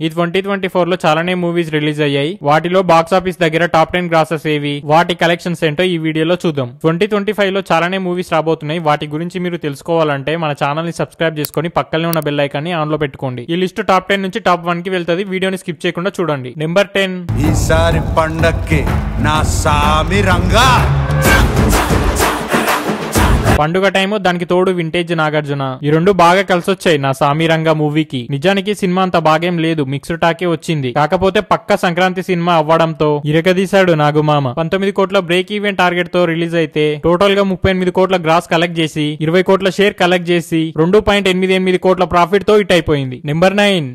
ఈ 2024 లో చాలానే మూవీస్ రిలీజ్ అయ్యాయి. వాటిలో బాక్స్ ఆఫీస్ దగ్గర టాప్ 10 గ్రాసెస్ ఏవి, వాటి కలెక్షన్స్ ఏంటో ఈ వీడియోలో చూద్దాం. 2025 లో చాలానే మూవీస్ రాబోతున్నాయి. వాటి గురించి మీరు తెలుసుకోవాలంటే మన ఛానల్ ని సబ్స్క్రైబ్ చేసుకుని పక్కనే ఉన్న బెల్ ఐకాన్ ని ఆన్ లో పెట్టుకోండి. ఈ లిస్ట్ టాప్ 10 నుంచి టాప్ 1 కి వెళ్తుంది. వీడియోని స్కిప్ చేయకుండా చూడండి. నెంబర్ 10. ఈసారి పండక్కి నా సామి రంగా. పండుగ టైము, దానికి తోడు వింటేజ్ నాగార్జున, ఈ రెండు బాగా కలిసొచ్చాయి నా సామిరంగా మూవీకి. నిజానికి సినిమా అంత బాగేం లేదు, మిక్స్డ్ టాకే వచ్చింది. కాకపోతే పక్క సంక్రాంతి సినిమా అవ్వడంతో ఇరగదీశాడు నాగుమామ. 19 కోట్ల బ్రేక్ ఈవెన్ టార్గెట్ తో రిలీజ్ అయితే టోటల్ గా 38 కోట్ల గ్రాస్ కలెక్ట్ చేసి 20 కోట్ల షేర్ కలెక్ట్ చేసి 2.88 కోట్ల ప్రాఫిట్ తో హిట్ అయిపోయింది. నెంబర్ 9.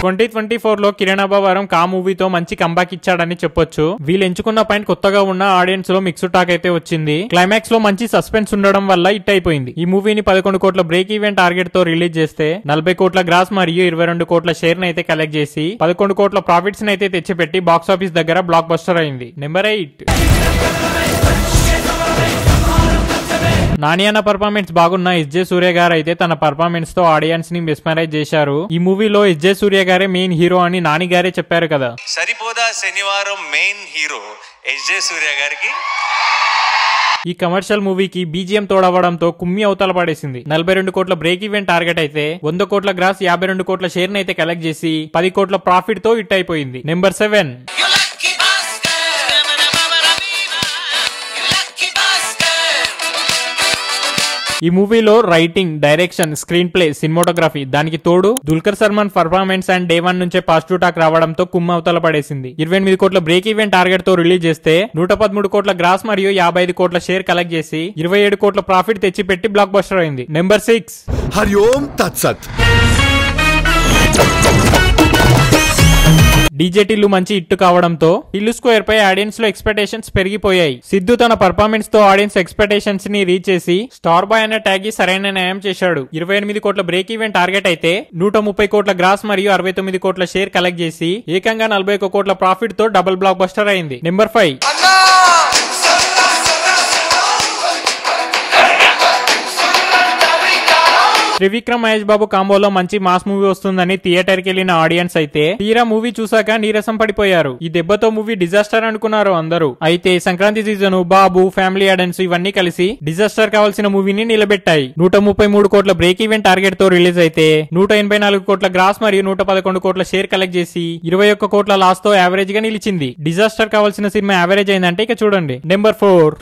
2024 లో కిరణ్ అబ్బవరం కా మూవీతో మంచి కంబ్యాక్ ఇచ్చాడని చెప్పొచ్చు. వీళ్ళు ఎంచుకున్న పాయింట్ కొత్తగా ఉన్న ఆడియన్స్ లో మిక్స్డ్ టాక్ అయితే వచ్చింది. క్లైమాక్స్ లో మంచి సస్పెన్స్ ఉండడం వల్ల హిట్ అయిపోయింది. ఈ మూవీని 11 కోట్ల బ్రేక్ ఈవెన్ టార్గెట్ తో రిలీజ్ చేస్తే 40 కోట్ల గ్రాస్ మరియు 22 కోట్ల షేర్ అయితే కలెక్ట్ చేసి 11 కోట్ల ప్రాఫిట్స్ అయితే తెచ్చిపెట్టి బాక్స్ ఆఫీస్ దగ్గర బ్లాక్ బస్టర్ అయింది. నెంబర్ 8. నాని అన్న పర్ఫార్మెన్స్ బాగున్న ఎస్జే సూర్య గారు అయితే తన పర్ఫార్మెన్స్ తో ఆడియన్స్ ని మెస్మరైజ్ చేశారు. ఈ మూవీలో ఎస్జే సూర్య గారే మెయిన్ హీరో అని నాని గారే చెప్పారు కదా. సరిపోదా శనివారం మెయిన్ హీరో ఎస్జే సూర్య గారికి. ఈ కమర్షియల్ మూవీకి బీజిఎం తోడవడంతో కుమ్మి అవతల పడేసింది. 42 కోట్ల బ్రేక్ ఈవెన్ టార్గెట్ అయితే 100 కోట్ల గ్రాస్ 52 కోట్ల షేర్ అయితే కలెక్ట్ చేసి 10 కోట్ల ప్రాఫిట్ తో హిట్ అయిపోయింది. నెంబర్ 7. ఈ మూవీలో writing, direction, screen play, cinematography, దానికి తోడు Dulquer Salman performance and day 1 నుంచే పాజిటివ్ టాక్ రావడంతో కుమ్మ అవతల పడేసింది. 28 కోట్ల బ్రేక్ ఈవెన్ టార్గెట్ తో రిలీజ్ చేస్తే 113 కోట్ల గ్రాస్ మరియు 55 కోట్ల షేర్ కలెక్ట్ చేసి 27 కోట్ల ప్రాఫిట్ తెచ్చిపెట్టి బ్లాక్ బస్టర్ అయింది. నెంబర్ 6. హరి ఓం తత్సత్. డీజేటీలు మంచి హిట్ కావడంతో టిల్లు స్క్వేర్ పై ఆడియన్స్ లో ఎక్స్పెక్టేషన్స్ పెరిగిపోయాయి. సిద్ధు తన పర్ఫార్మెన్స్ తో ఆడియన్స్ ఎక్స్పెక్టేషన్స్ ని రీచ్ చేసి స్టార్ బాయ్ అనే ట్యాగ్ సరైన న్యాయం చేశాడు. 28 కోట్ల బ్రేక్ ఈవెన్ టార్గెట్ అయితే 130 కోట్ల గ్రాస్ మరియు 69 కోట్ల షేర్ కలెక్ట్ చేసి ఏకంగా 41 కోట్ల ప్రాఫిట్ తో డబుల్ బ్లాక్ బస్టర్ అయింది. నెంబర్ 5. త్రివిక్రమ్ మహేష్ బాబు కాంబోలో మంచి మాస్ మూవీ వస్తుందని థియేటర్ కి వెళ్లిన ఆడియన్స్ అయితే తీరా మూవీ చూసాక నీరసం పడిపోయారు. ఈ దెబ్బతో మూవీ డిజాస్టర్ అనుకున్నారు అందరూ. అయితే సంక్రాంతి సీజన్, బాబు, ఫ్యామిలీ ఆడియన్స్ ఇవన్నీ కలిసి డిజాస్టర్ కావాల్సిన మూవీని నిలబెట్టాయి. 133 కోట్ల బ్రేక్ ఈవెన్ టార్గెట్ తో రిలీజ్ అయితే 184 కోట్ల గ్రాస్ మరియు 111 కోట్ల షేర్ కలెక్ట్ చేసి 21 కోట్ల లాస్ తో యావరేజ్ గా నిలిచింది. డిజాస్టర్ కావాల్సిన సినిమా యావరేజ్ అయిందంటే ఇక చూడండి. Number 4.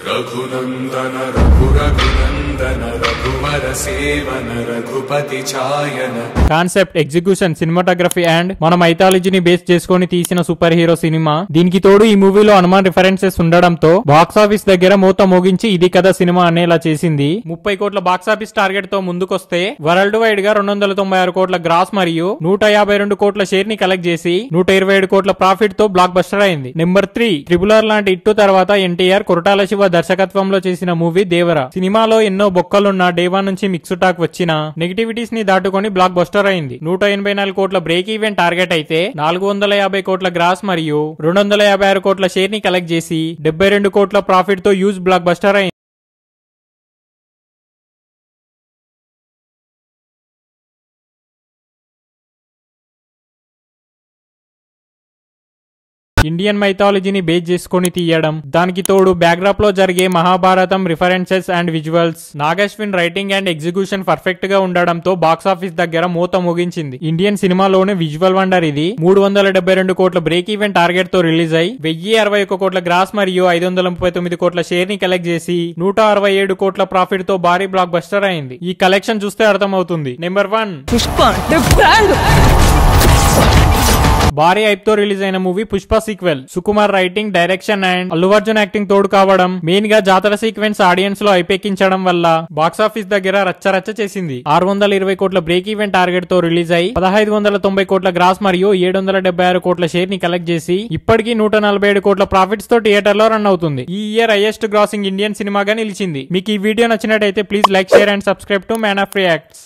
Concept, execution, cinematography and మన మైథాలజీని బేస్ చేసుకుని తీసిన సూపర్ హీరో సినిమా. దీనికి తోడు ఈ మూవీలో హనుమాన్ రిఫరెన్సెస్ ఉండడంతో బాక్స్ ఆఫీస్ దగ్గర మూత మోగించి ఇది కదా సినిమా అనేలా చేసింది. 30 కోట్ల బాక్స్ ఆఫీస్ టార్గెట్ తో ముందుకొస్తే వరల్డ్ వైడ్ గా 296 కోట్ల గ్రాస్ మరియు 152 కోట్ల షేర్ ని కలెక్ట్ చేసి 127 కోట్ల ప్రాఫిట్ తో బ్లాక్ బస్టర్ అయింది. నెంబర్ 3. ట్రిబులర్ లాంటి ఇట్టు తర్వాత ఎన్టీఆర్, కొరటాల శివ దర్శకత్వంలో చేసిన మూవీ దేవర. సినిమాలో ఎన్నో బొక్కలున్న డే 1 నుంచి మిక్స్ టాక్ వచ్చిన నెగటివిటీస్ ని దాటుకొని బ్లాక్ బస్టర్ అయింది. 184 కోట్ల బ్రేక్ ఈవెన్ టార్గెట్ అయితే 450 కోట్ల గ్రాస్ మరియు 256 కోట్ల షేర్ ని కలెక్ట్ చేసి 72 కోట్ల ప్రాఫిట్ తో యూజ్ బ్లాక్ బస్టర్ అయింది. ఇండియన్ మైథాలజీని బేస్ చేసుకుని తీయడం, దానికి తోడు బ్యాక్డ్రాప్ లో జరిగే Mahabharatam references and visuals, Nag Ashwin writing and execution perfect గా ఉండడంతో బాక్స్ ఆఫీస్ దగ్గర మూత మోగించింది. ఇండియన్ సినిమాలోనే విజువల్ వండర్ ఇది. 372 కోట్ల బ్రేక్ ఈవెన్ టార్గెట్ తో రిలీజ్ అయి 1061 కోట్ల గ్రాస్ మరియు 539 కోట్ల షేర్ ని కలెక్ట్ చేసి 167 కోట్ల ప్రాఫిట్ తో భారీ బ్లాక్ బస్టర్ అయింది. ఈ కలెక్షన్ చూస్తే అర్థమవుతుంది. నెంబర్ 1. భారీ హైప్ తో రిలీజ్ అయిన movie Pushpa sequel. Sukumar writing, direction and Allu Arjun acting తోడు కావడం, మెయిన్ గా జాతర సీక్వెన్స్ ఆడియన్స్ లో హైపెక్కించడం వల్ల బాక్స్ ఆఫీస్ దగ్గర రచ్చరచ్చ చేసింది. 620 కోట్ల బ్రేక్ ఈవెన్ టార్గెట్ తో రిలీజ్ అయి 1590 కోట్ల గ్రాస్ మరియు 776 కోట్ల షేర్ ని కలెక్ట్ చేసి ఇప్పటికీ 147 కోట్ల ప్రాఫిట్స్ తో థియేటర్ లో రన్ అవుతుంది. ఈ ఇయర్ హైయెస్ట్ గ్రాసింగ్ ఇండియన్ సినిమాగా నిలిచింది. మీకు ఈ వీడియో నచ్చినట్టయితే please like, share and subscribe to man of reacts.